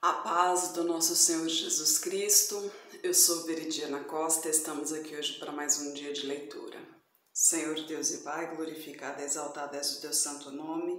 A paz do nosso Senhor Jesus Cristo. Eu sou Veridiana Costa e estamos aqui hoje para mais um dia de leitura. Senhor Deus e Pai, glorificado e exaltado és o teu santo nome.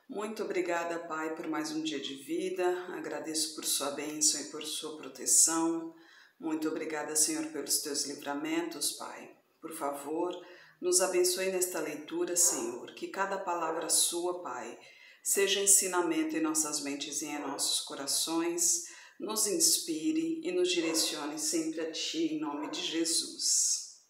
Muito obrigada, Pai, por mais um dia de vida. Agradeço por sua bênção e por sua proteção. Muito obrigada, Senhor, pelos teus livramentos, Pai. Por favor, nos abençoe nesta leitura, Senhor, que cada palavra sua, Pai, seja ensinamento em nossas mentes e em nossos corações, nos inspire e nos direcione sempre a Ti, em nome de Jesus.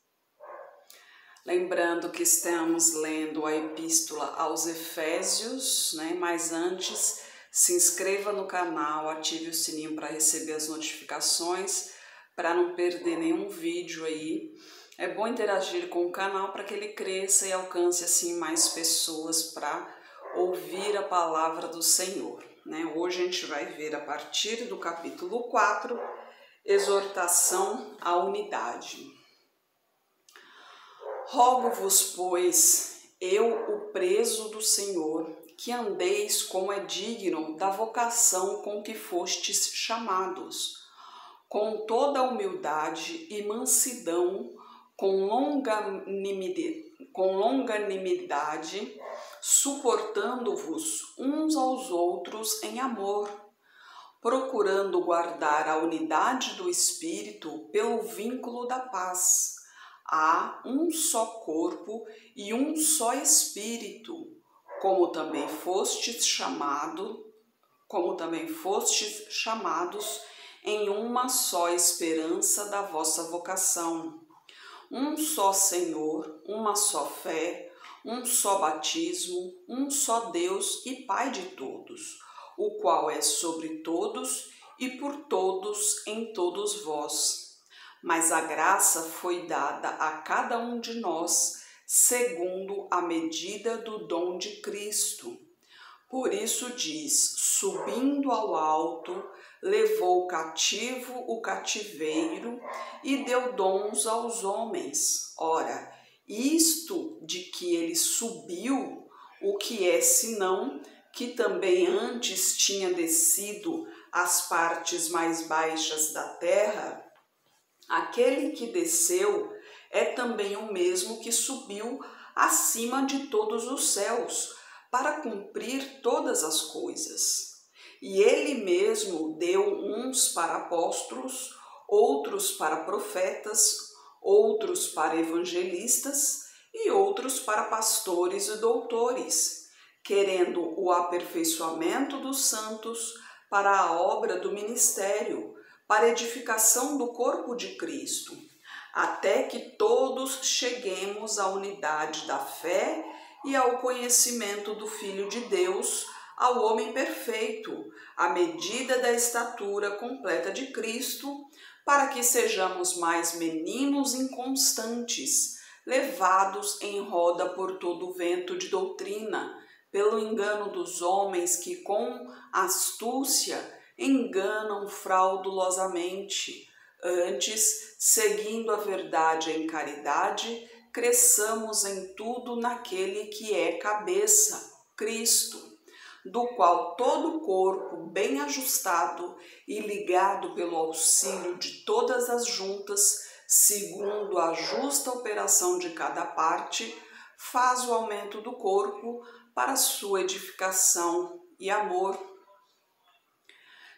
Lembrando que estamos lendo a Epístola aos Efésios, mas antes, se inscreva no canal, ative o sininho para receber as notificações, para não perder nenhum vídeo aí. É bom interagir com o canal para que ele cresça e alcance assim mais pessoas para ouvir a palavra do Senhor. Hoje a gente vai ver a partir do capítulo 4, exortação à unidade. Rogo-vos, pois, eu, o preso do Senhor, que andeis como é digno da vocação com que fostes chamados, com toda humildade e mansidão, com longanimidade, suportando-vos uns aos outros em amor, procurando guardar a unidade do Espírito pelo vínculo da paz. Há um só corpo e um só Espírito, como também fostes chamados em uma só esperança da vossa vocação. Um só Senhor, uma só fé, um só batismo, um só Deus e Pai de todos, o qual é sobre todos e por todos em todos vós. Mas a graça foi dada a cada um de nós, segundo a medida do dom de Cristo. Por isso diz, subindo ao alto, levou cativo o cativeiro e deu dons aos homens. Ora, isto de que ele subiu, o que é senão que também antes tinha descido às partes mais baixas da terra? Aquele que desceu é também o mesmo que subiu acima de todos os céus, para cumprir todas as coisas. E ele mesmo deu uns para apóstolos, outros para profetas, outros para evangelistas e outros para pastores e doutores, querendo o aperfeiçoamento dos santos para a obra do ministério, para a edificação do corpo de Cristo, até que todos cheguemos à unidade da fé e ao conhecimento do Filho de Deus, ao homem perfeito, à medida da estatura completa de Cristo, para que sejamos mais meninos inconstantes, levados em roda por todo o vento de doutrina, pelo engano dos homens que com astúcia enganam fraudulosamente. Antes, seguindo a verdade em caridade, cresçamos em tudo naquele que é cabeça, Cristo, do qual todo o corpo, bem ajustado e ligado pelo auxílio de todas as juntas, segundo a justa operação de cada parte, faz o aumento do corpo para sua edificação e amor.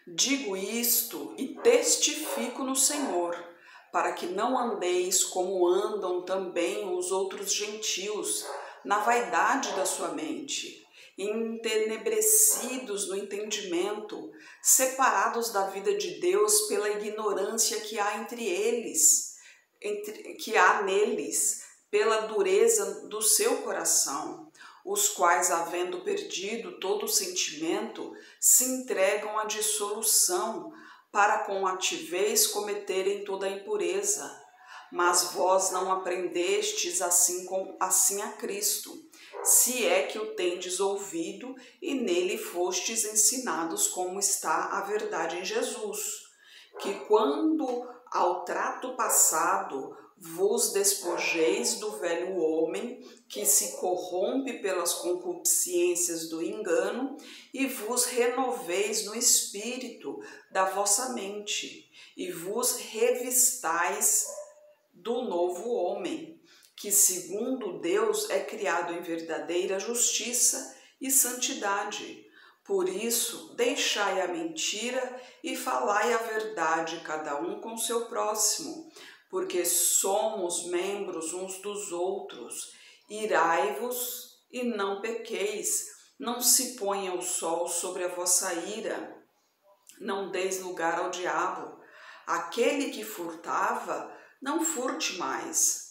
Digo isto e testifico no Senhor, para que não andeis como andam também os outros gentios, na vaidade da sua mente, entenebrecidos no entendimento, separados da vida de Deus pela ignorância que há neles, pela dureza do seu coração, os quais, havendo perdido todo o sentimento, se entregam à dissolução, para com altivez cometerem toda a impureza. Mas vós não aprendestes assim a Cristo, se é que o tendes ouvido e nele fostes ensinados como está a verdade em Jesus, que quando ao trato passado vos despojeis do velho homem, que se corrompe pelas concupiscências do engano, e vos renoveis no espírito da vossa mente, e vos revistais do novo homem, que segundo Deus é criado em verdadeira justiça e santidade. Por isso, deixai a mentira e falai a verdade, cada um com seu próximo, porque somos membros uns dos outros. Irai-vos e não pequeis, não se ponha o sol sobre a vossa ira, não deis lugar ao diabo. Aquele que furtava, não furte mais,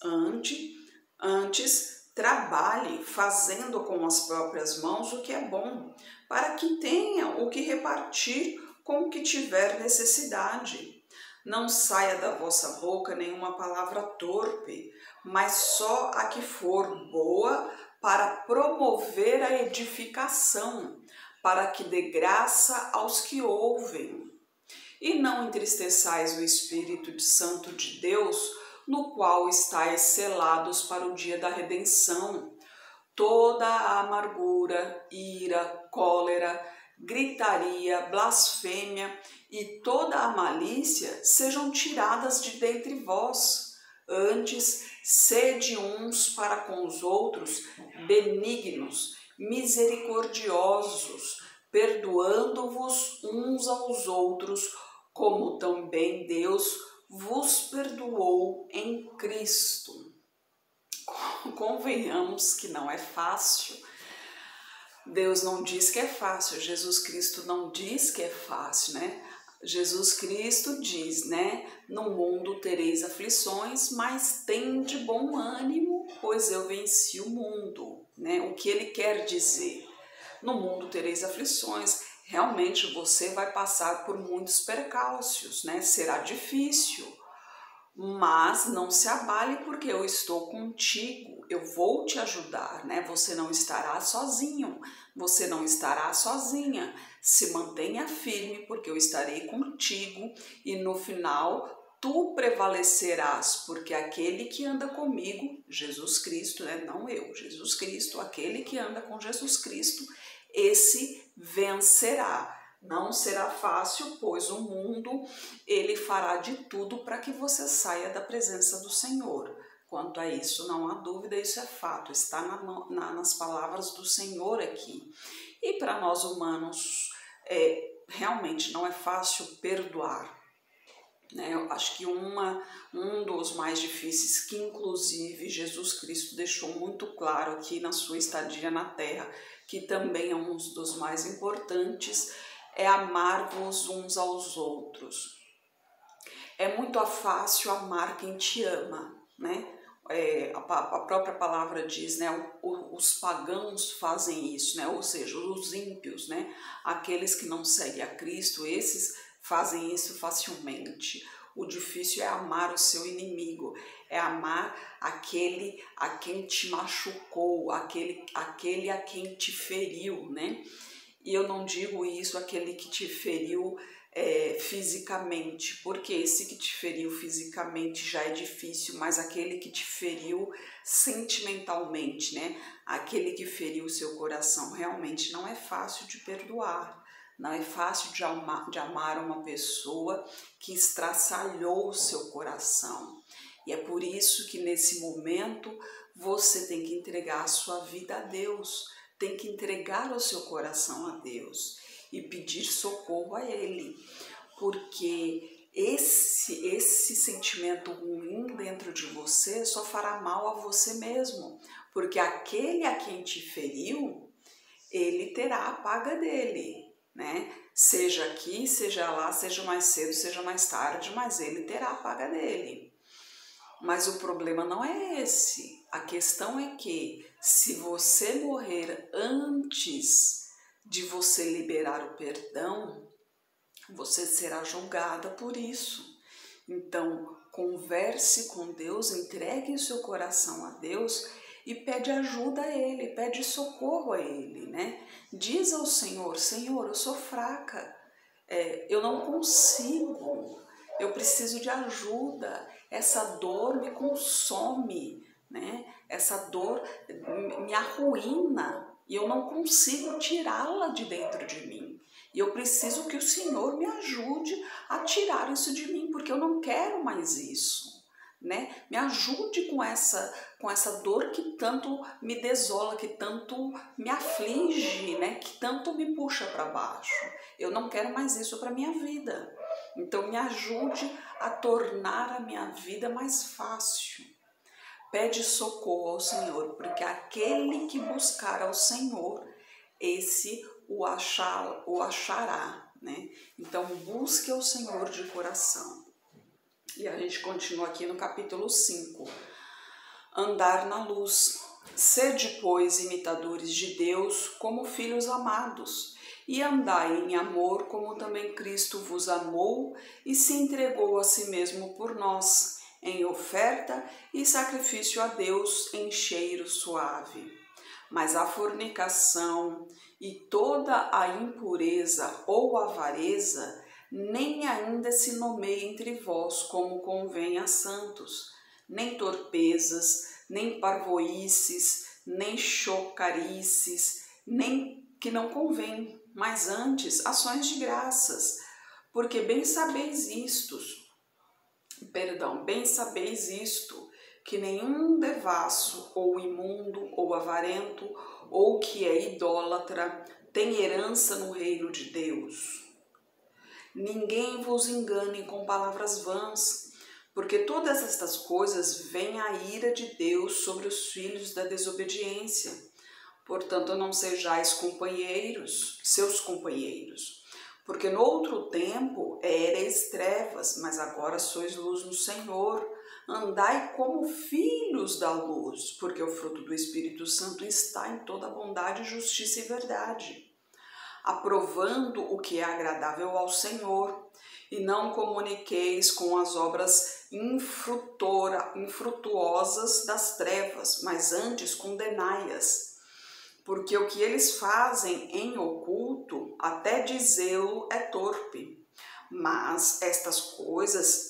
antes trabalhe, fazendo com as próprias mãos o que é bom, para que tenha o que repartir com o que tiver necessidade. Não saia da vossa boca nenhuma palavra torpe, mas só a que for boa para promover a edificação, para que dê graça aos que ouvem. E não entristeçais o Espírito Santo de Deus, no qual estáis selados para o dia da redenção. Toda a amargura, ira, cólera, gritaria, blasfêmia e toda a malícia sejam tiradas de dentre vós. Antes, sede uns para com os outros benignos, misericordiosos, perdoando-vos uns aos outros, como também Deus vos perdoou em Cristo. Convenhamos que não é fácil. Deus não diz que é fácil, Jesus Cristo não diz que é fácil, né? Jesus Cristo diz, né? No mundo tereis aflições, mas tende bom ânimo, pois eu venci o mundo, né? O que ele quer dizer? No mundo tereis aflições, realmente você vai passar por muitos percalços, né? Será difícil, mas não se abale porque eu estou contigo, eu vou te ajudar, né? Você não estará sozinho, você não estará sozinha. Se mantenha firme porque eu estarei contigo e no final tu prevalecerás, porque aquele que anda comigo, Jesus Cristo, né? Não eu, Jesus Cristo, aquele que anda com Jesus Cristo, esse vencerá. Não será fácil, pois o mundo, ele fará de tudo para que você saia da presença do Senhor. Quanto a isso, não há dúvida, isso é fato, está nas palavras do Senhor aqui. E para nós humanos, realmente não é fácil perdoar, né? Eu acho que um dos mais difíceis, que inclusive Jesus Cristo deixou muito claro aqui na sua estadia na Terra, que também é um dos mais importantes, é amar-vos uns aos outros. É muito fácil amar quem te ama, né? A própria palavra diz, né? Os pagãos fazem isso, né? Ou seja, os ímpios, né? Aqueles que não seguem a Cristo, esses fazem isso facilmente. O difícil é amar o seu inimigo, é amar aquele a quem te machucou, aquele a quem te feriu, né? E eu não digo isso, aquele que te feriu fisicamente, porque esse que te feriu fisicamente já é difícil, mas aquele que te feriu sentimentalmente, né? Aquele que feriu o seu coração, realmente não é fácil de perdoar. Não é fácil de amar uma pessoa que estraçalhou o seu coração. E é por isso que nesse momento você tem que entregar a sua vida a Deus, tem que entregar o seu coração a Deus e pedir socorro a Ele, porque esse sentimento ruim dentro de você só fará mal a você mesmo, porque aquele a quem te feriu, ele terá a paga dele, né? Seja aqui, seja lá, seja mais cedo, seja mais tarde, mas ele terá a paga dele. Mas o problema não é esse. A questão é que se você morrer antes de você liberar o perdão, você será julgada por isso. Então, converse com Deus, entregue o seu coração a Deus e pede ajuda a Ele, pede socorro a Ele, né? Diz ao Senhor, Senhor, eu sou fraca, eu não consigo, eu preciso de ajuda, essa dor me consome, né? Essa dor me arruína e eu não consigo tirá-la de dentro de mim. E eu preciso que o Senhor me ajude a tirar isso de mim, porque eu não quero mais isso, né? Me ajude com essa dor que tanto me desola, que tanto me aflige, né? Que tanto me puxa para baixo. Eu não quero mais isso para minha vida. Então me ajude a tornar a minha vida mais fácil. Pede socorro ao Senhor, porque aquele que buscar ao Senhor, esse o achará, né? Então busque ao Senhor de coração. E a gente continua aqui no capítulo 5. Andar na luz. Sede, pois, imitadores de Deus como filhos amados, e andai em amor como também Cristo vos amou e se entregou a si mesmo por nós, em oferta e sacrifício a Deus em cheiro suave. Mas a fornicação e toda a impureza ou avareza nem ainda se nomeia entre vós como convém a santos, nem torpezas, nem parvoíces, nem chocarices, nem que não convém, mas antes ações de graças, porque bem sabeis isto, que nenhum devasso, ou imundo, ou avarento, ou que é idólatra, tem herança no reino de Deus. Ninguém vos engane com palavras vãs, porque todas estas coisas vêm a ira de Deus sobre os filhos da desobediência. Portanto, não sejais companheiros, seus companheiros, porque no outro tempo éreis trevas, mas agora sois luz no Senhor. Andai como filhos da luz, porque o fruto do Espírito Santo está em toda bondade, justiça e verdade, aprovando o que é agradável ao Senhor, e não comuniqueis com as obras infrutuosas das trevas, mas antes condenai-as. Porque o que eles fazem em oculto, até dizê-lo é torpe. Mas estas coisas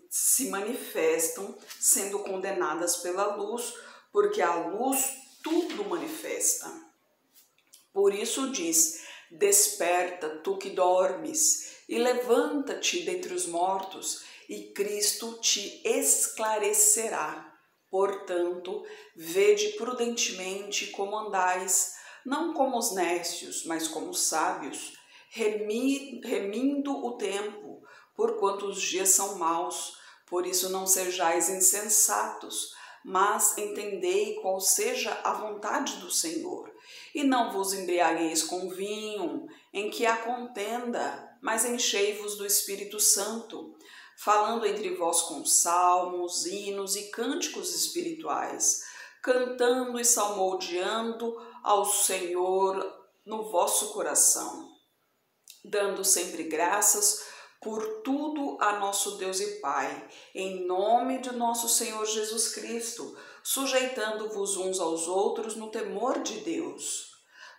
se manifestam sendo condenadas pela luz, porque a luz tudo manifesta. Por isso diz: desperta, tu que dormes, e levanta-te dentre os mortos, e Cristo te esclarecerá. Portanto, vede prudentemente como andais, não como os nécios, mas como os sábios, remindo o tempo, porquanto os dias são maus. Por isso não sejais insensatos, mas entendei qual seja a vontade do Senhor. E não vos embriagueis com vinho, em que há contenda, mas enchei-vos do Espírito Santo, falando entre vós com salmos, hinos e cânticos espirituais, cantando e salmodiando ao Senhor no vosso coração, dando sempre graças por tudo a nosso Deus e Pai, em nome de nosso Senhor Jesus Cristo, sujeitando-vos uns aos outros no temor de Deus.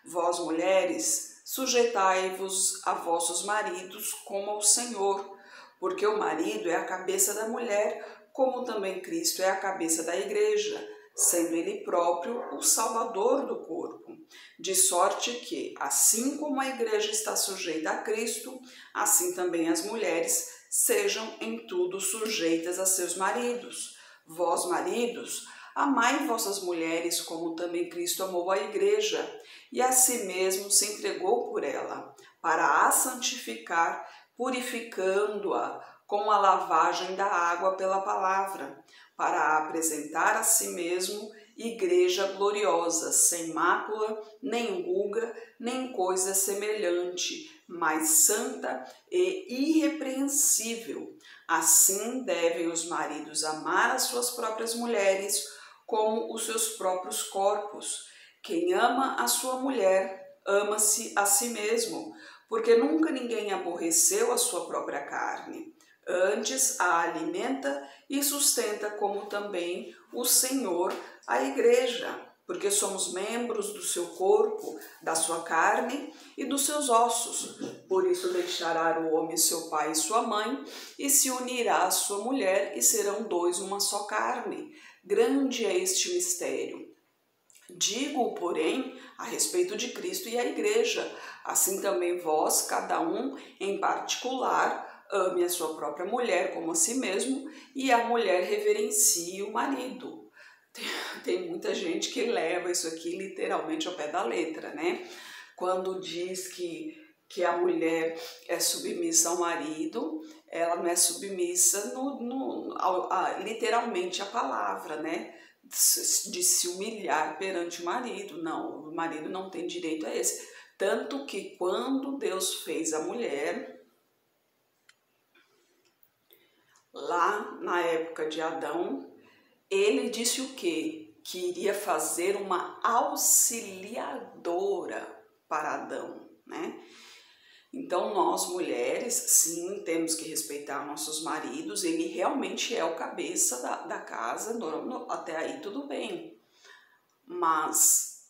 Vós, mulheres, sujeitai-vos a vossos maridos como ao Senhor, porque o marido é a cabeça da mulher, como também Cristo é a cabeça da igreja, sendo ele próprio o salvador do corpo. De sorte que, assim como a igreja está sujeita a Cristo, assim também as mulheres sejam em tudo sujeitas a seus maridos. Vós, maridos, amai vossas mulheres como também Cristo amou a igreja, e a si mesmo se entregou por ela, para a santificar, purificando-a com a lavagem da água pela palavra, para a apresentar a si mesmo igreja gloriosa, sem mácula, nem ruga, nem coisa semelhante, mas santa e irrepreensível. Assim devem os maridos amar as suas próprias mulheres como os seus próprios corpos. Quem ama a sua mulher, ama-se a si mesmo, porque nunca ninguém aborreceu a sua própria carne. Antes a alimenta e sustenta, como também o Senhor a igreja, porque somos membros do seu corpo, da sua carne e dos seus ossos. Por isso deixará o homem seu pai e sua mãe, e se unirá à sua mulher, e serão dois uma só carne. Grande é este mistério. Digo, porém, a respeito de Cristo e a Igreja. Assim também vós, cada um em particular, ame a sua própria mulher como a si mesmo, e a mulher reverencie o marido. Tem muita gente que leva isso aqui literalmente ao pé da letra, né? Quando diz que a mulher é submissa ao marido, ela não é submissa literalmente à palavra, né? De se humilhar perante o marido. Não, o marido não tem direito a esse. Tanto que quando Deus fez a mulher, lá na época de Adão, ele disse o quê? Que iria fazer uma auxiliadora para Adão, né? Então nós mulheres, sim, temos que respeitar nossos maridos, ele realmente é o cabeça da casa, até aí tudo bem. Mas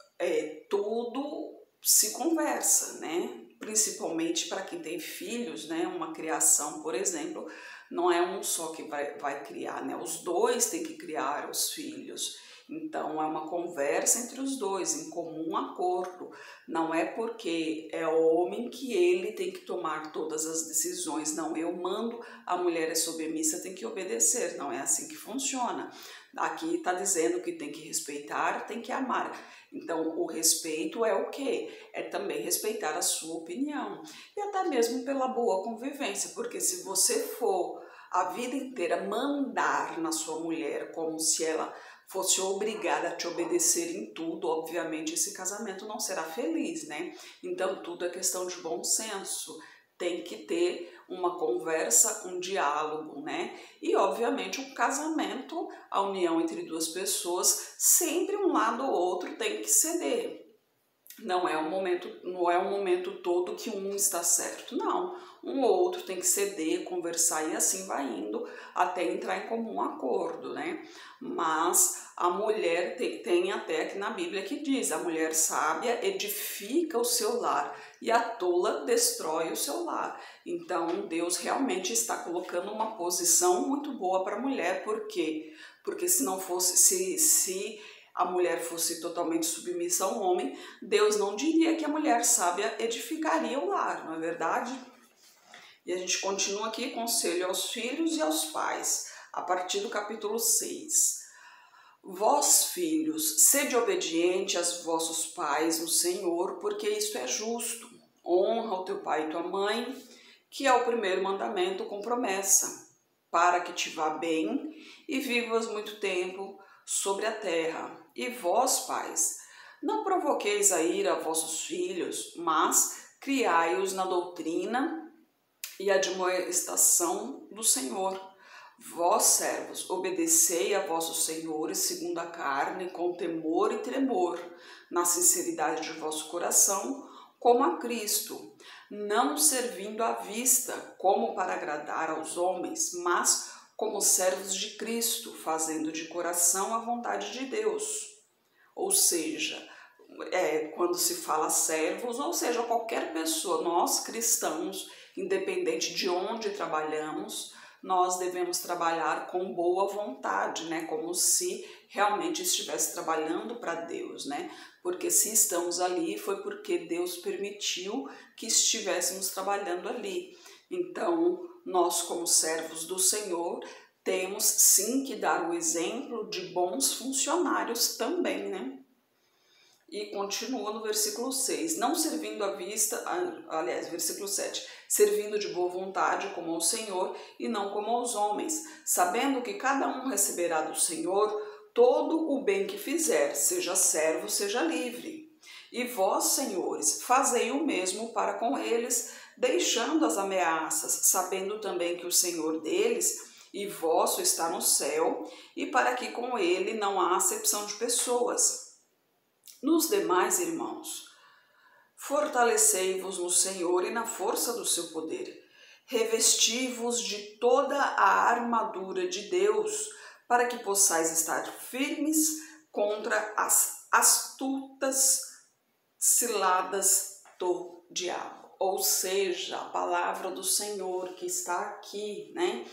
tudo se conversa, né? Principalmente para quem tem filhos, né? Uma criação, por exemplo, não é um só que vai criar, né? Os dois têm que criar os filhos. Então, é uma conversa entre os dois, em comum acordo. Não é porque é homem que ele tem que tomar todas as decisões. Não, eu mando, a mulher é submissa, tem que obedecer. Não é assim que funciona. Aqui está dizendo que tem que respeitar, tem que amar. Então, o respeito é o quê? É também respeitar a sua opinião. E até mesmo pela boa convivência, porque se você for a vida inteira mandar na sua mulher como se ela fosse obrigada a te obedecer em tudo, obviamente esse casamento não será feliz, né? Então, tudo é questão de bom senso. Tem que ter uma conversa, um diálogo, né? E, obviamente, um casamento, a união entre duas pessoas, sempre um lado ou outro tem que ceder. Não é um momento todo que um está certo, não. Um ou outro tem que ceder, conversar e assim vai indo até entrar em comum acordo, né? Mas a mulher tem até aqui na Bíblia que diz: a mulher sábia edifica o seu lar e a tola destrói o seu lar. Então Deus realmente está colocando uma posição muito boa para a mulher, por quê? Porque se não fosse, se a mulher fosse totalmente submissa ao homem, Deus não diria que a mulher sábia edificaria o lar, não é verdade? E a gente continua aqui, conselho aos filhos e aos pais, a partir do capítulo 6. Vós, filhos, sede obediente aos vossos pais no Senhor, porque isto é justo. Honra o teu pai e tua mãe, que é o primeiro mandamento com promessa, para que te vá bem e vivas muito tempo sobre a terra. E vós, pais, não provoqueis a ira a vossos filhos, mas criai-os na doutrina e admoestação do Senhor. Vós, servos, obedecei a vossos senhores segundo a carne, com temor e tremor, na sinceridade de vosso coração, como a Cristo, não servindo à vista, como para agradar aos homens, mas como servos de Cristo, fazendo de coração a vontade de Deus. Ou seja, quando se fala servos, ou seja, qualquer pessoa, nós cristãos, independente de onde trabalhamos, nós devemos trabalhar com boa vontade, né? Como se realmente estivesse trabalhando para Deus, né? Porque se estamos ali foi porque Deus permitiu que estivéssemos trabalhando ali. Então, nós como servos do Senhor, temos sim que dar o exemplo de bons funcionários também, né? E continua no versículo 6, não servindo à vista, aliás, versículo 7, servindo de boa vontade como ao Senhor e não como aos homens, sabendo que cada um receberá do Senhor todo o bem que fizer, seja servo, seja livre. E vós, senhores, fazei o mesmo para com eles, deixando as ameaças, sabendo também que o Senhor deles e vosso está no céu, e para que com ele não há acepção de pessoas. Nos demais, irmãos, fortalecei-vos no Senhor e na força do seu poder. Revesti-vos de toda a armadura de Deus, para que possais estar firmes contra as astutas ciladas do diabo. Ou seja, a palavra do Senhor que está aqui, né?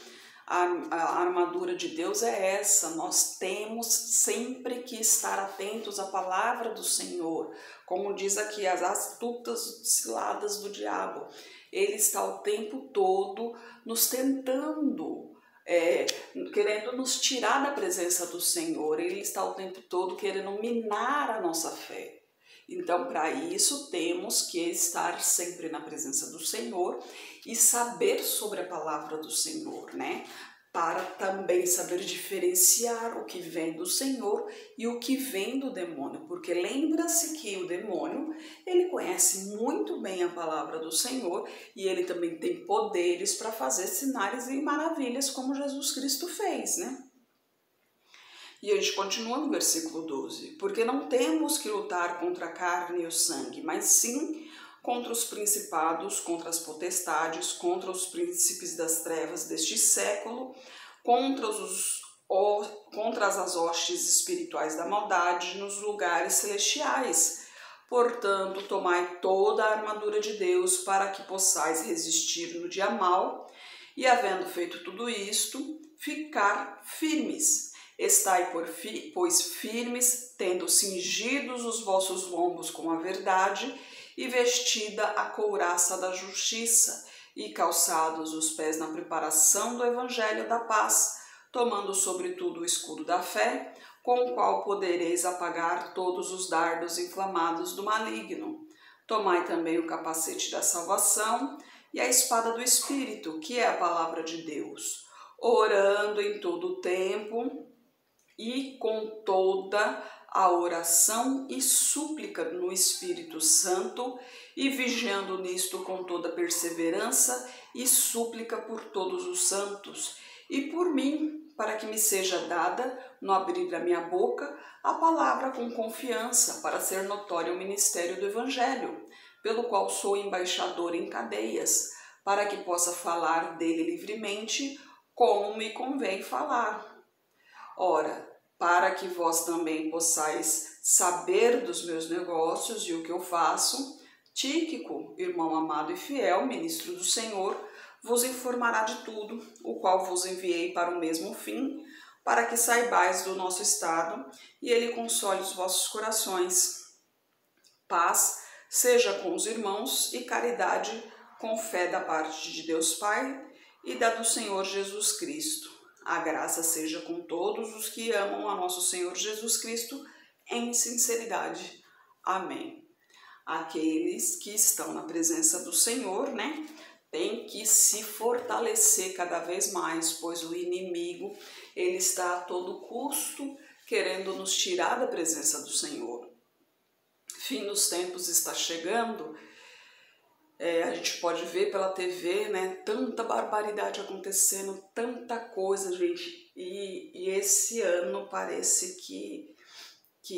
A armadura de Deus é essa, nós temos sempre que estar atentos à palavra do Senhor, como diz aqui, as astutas ciladas do diabo. Ele está o tempo todo nos tentando, querendo nos tirar da presença do Senhor, ele está o tempo todo querendo minar a nossa fé. Então, para isso, temos que estar sempre na presença do Senhor e saber sobre a palavra do Senhor, né? Para também saber diferenciar o que vem do Senhor e o que vem do demônio. Porque lembra-se que o demônio, ele conhece muito bem a palavra do Senhor e ele também tem poderes para fazer sinais e maravilhas como Jesus Cristo fez, né? E a gente continua no versículo 12. Porque não temos que lutar contra a carne e o sangue, mas sim contra os principados, contra as potestades, contra os príncipes das trevas deste século, contra as hostes espirituais da maldade nos lugares celestiais. Portanto, tomai toda a armadura de Deus para que possais resistir no dia mau e, havendo feito tudo isto, ficar firmes. Estai, pois, firmes, tendo cingidos os vossos lombos com a verdade e vestida a couraça da justiça e calçados os pés na preparação do evangelho da paz, tomando sobretudo o escudo da fé, com o qual podereis apagar todos os dardos inflamados do maligno. Tomai também o capacete da salvação e a espada do Espírito, que é a palavra de Deus, orando em todo o tempo e com toda a oração e súplica no Espírito Santo, e vigiando nisto com toda perseverança e súplica por todos os santos, e por mim, para que me seja dada, no abrir da minha boca, a palavra com confiança, para ser notório o ministério do Evangelho, pelo qual sou embaixador em cadeias, para que possa falar dele livremente, como me convém falar. Ora, para que vós também possais saber dos meus negócios e o que eu faço, Tíquico, irmão amado e fiel, ministro do Senhor, vos informará de tudo, o qual vos enviei para o mesmo fim, para que saibais do nosso estado e ele console os vossos corações. Paz seja com os irmãos e caridade com fé da parte de Deus Pai e da do Senhor Jesus Cristo. A graça seja com todos os que amam a nosso Senhor Jesus Cristo em sinceridade. Amém. Aqueles que estão na presença do Senhor, né, têm que se fortalecer cada vez mais, pois o inimigo, ele está a todo custo querendo nos tirar da presença do Senhor. Fim dos tempos está chegando. A gente pode ver pela TV, né, tanta barbaridade acontecendo, tanta coisa, gente, e esse ano parece que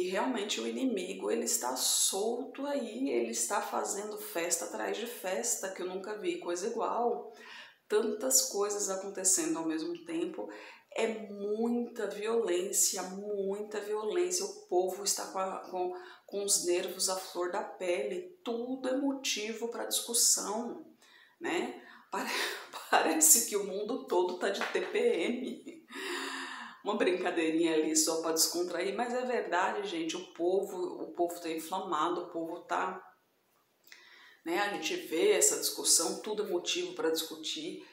realmente o inimigo, ele está solto aí, ele está fazendo festa atrás de festa, que eu nunca vi coisa igual, tantas coisas acontecendo ao mesmo tempo, é muita violência, o povo está com os nervos à flor da pele, tudo é motivo para discussão, né? Parece que o mundo todo tá de TPM, uma brincadeirinha ali só para descontrair, mas é verdade, gente, o povo tá inflamado, o povo tá, né? A gente vê essa discussão, tudo é motivo para discutir.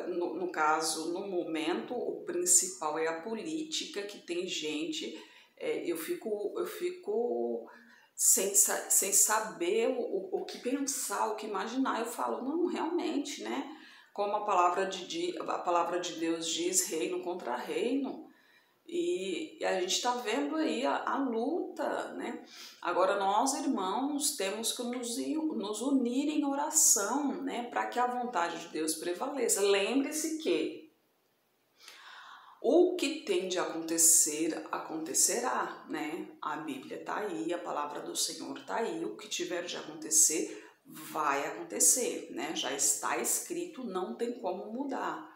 No caso, no momento, o principal é a política, que tem gente, eu fico sem saber o que pensar, o que imaginar. Eu falo, não, realmente, né? Como a palavra de Deus diz, reino contra reino. E a gente está vendo aí a luta, né? Agora nós, irmãos, temos que nos unir em oração, né? Para que a vontade de Deus prevaleça. Lembre-se que o que tem de acontecer, acontecerá, né? A Bíblia está aí, a palavra do Senhor está aí, o que tiver de acontecer, vai acontecer, né? Já está escrito, não tem como mudar.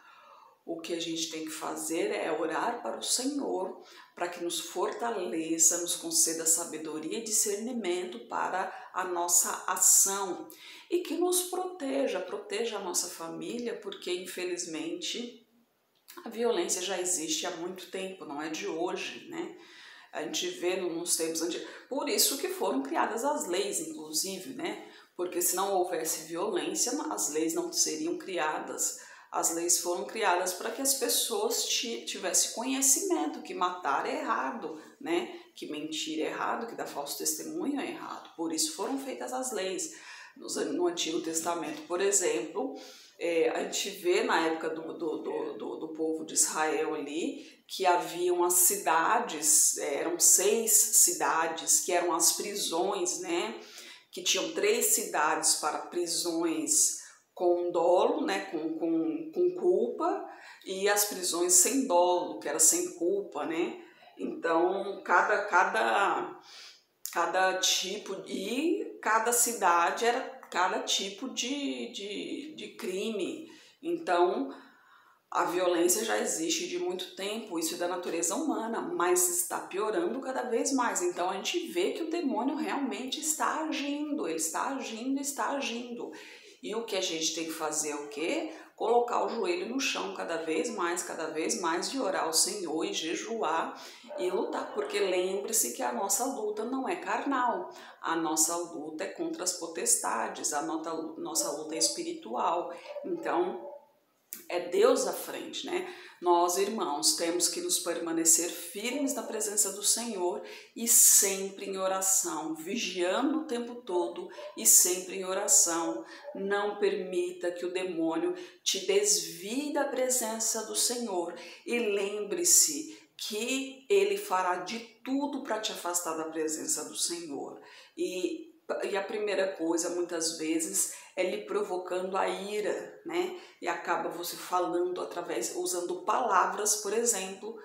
o que a gente tem que fazer é orar para o Senhor, para que nos fortaleça, nos conceda sabedoria e discernimento para a nossa ação e que nos proteja a nossa família, porque infelizmente a violência já existe há muito tempo, não é de hoje, né? A gente vê nos tempos antigos, por isso que foram criadas as leis, inclusive, né? Porque se não houvesse violência, as leis não seriam criadas. As leis foram criadas para que as pessoas tivessem conhecimento que matar é errado, né? Que mentir é errado, que dar falso testemunho é errado. Por isso foram feitas as leis. No Antigo Testamento, por exemplo, a gente vê na época do povo de Israel ali que haviam as cidades, eram 6 cidades que eram as prisões, né? Que tinham 3 cidades para prisões com dolo, né? Com culpa, e as prisões sem dolo, que era sem culpa, né? Então, cada tipo, e cada cidade era cada tipo de crime. Então, a violência já existe de muito tempo, isso é da natureza humana, mas está piorando cada vez mais. Então, a gente vê que o demônio realmente está agindo, ele está agindo, está agindo. E o que a gente tem que fazer é o quê? Colocar o joelho no chão cada vez mais, e orar ao Senhor e jejuar e lutar, porque lembre-se que a nossa luta não é carnal, a nossa luta é contra as potestades, a nossa luta é espiritual. Então, é Deus à frente, né? Nós, irmãos, temos que nos permanecer firmes na presença do Senhor e sempre em oração, vigiando o tempo todo e sempre em oração. Não permita que o demônio te desvie da presença do Senhor e lembre-se que ele fará de tudo para te afastar da presença do Senhor. E a primeira coisa, muitas vezes, é lhe provocando a ira, né? E acaba você falando usando palavras, por exemplo,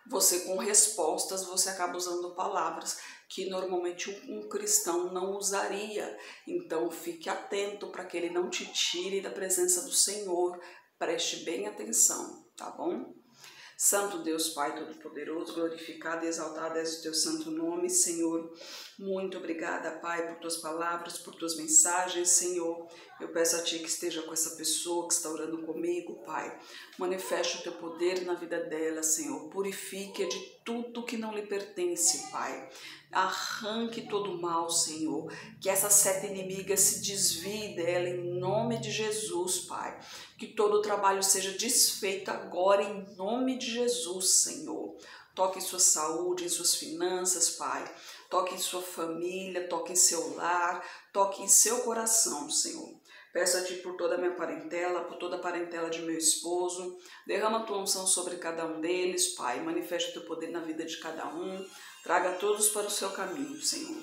você com respostas, você acaba usando palavras que normalmente um cristão não usaria. Então, fique atento para que ele não te tire da presença do Senhor. Preste bem atenção, tá bom? Santo Deus, Pai Todo-Poderoso, glorificado e exaltado és o teu santo nome, Senhor. Muito obrigada, Pai, por tuas palavras, por tuas mensagens, Senhor. Eu peço a Ti que esteja com essa pessoa que está orando comigo, Pai. Manifeste o teu poder na vida dela, Senhor. Purifique-a de tudo que não lhe pertence, Pai. Arranque todo o mal, Senhor. Que essa seta inimiga se desvie dela em nome de Jesus, Pai. Que todo o trabalho seja desfeito agora em nome de Jesus, Senhor. Toque em sua saúde, em suas finanças, Pai. Toque em sua família, toque em seu lar, toque em seu coração, Senhor. Peço a Ti por toda a minha parentela, por toda a parentela de meu esposo. Derrama a Tua unção sobre cada um deles, Pai. Manifeste o Teu poder na vida de cada um. Traga todos para o seu caminho, Senhor.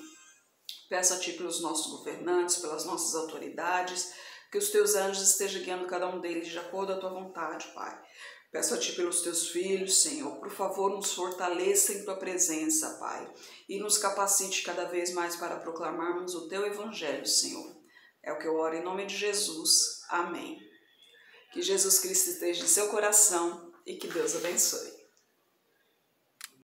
Peço a Ti pelos nossos governantes, pelas nossas autoridades, que os Teus anjos estejam guiando cada um deles de acordo à Tua vontade, Pai. Peço a Ti pelos Teus filhos, Senhor. Por favor, nos fortaleça em Tua presença, Pai. E nos capacite cada vez mais para proclamarmos o Teu Evangelho, Senhor. É o que eu oro em nome de Jesus. Amém. Que Jesus Cristo esteja em seu coração e que Deus abençoe.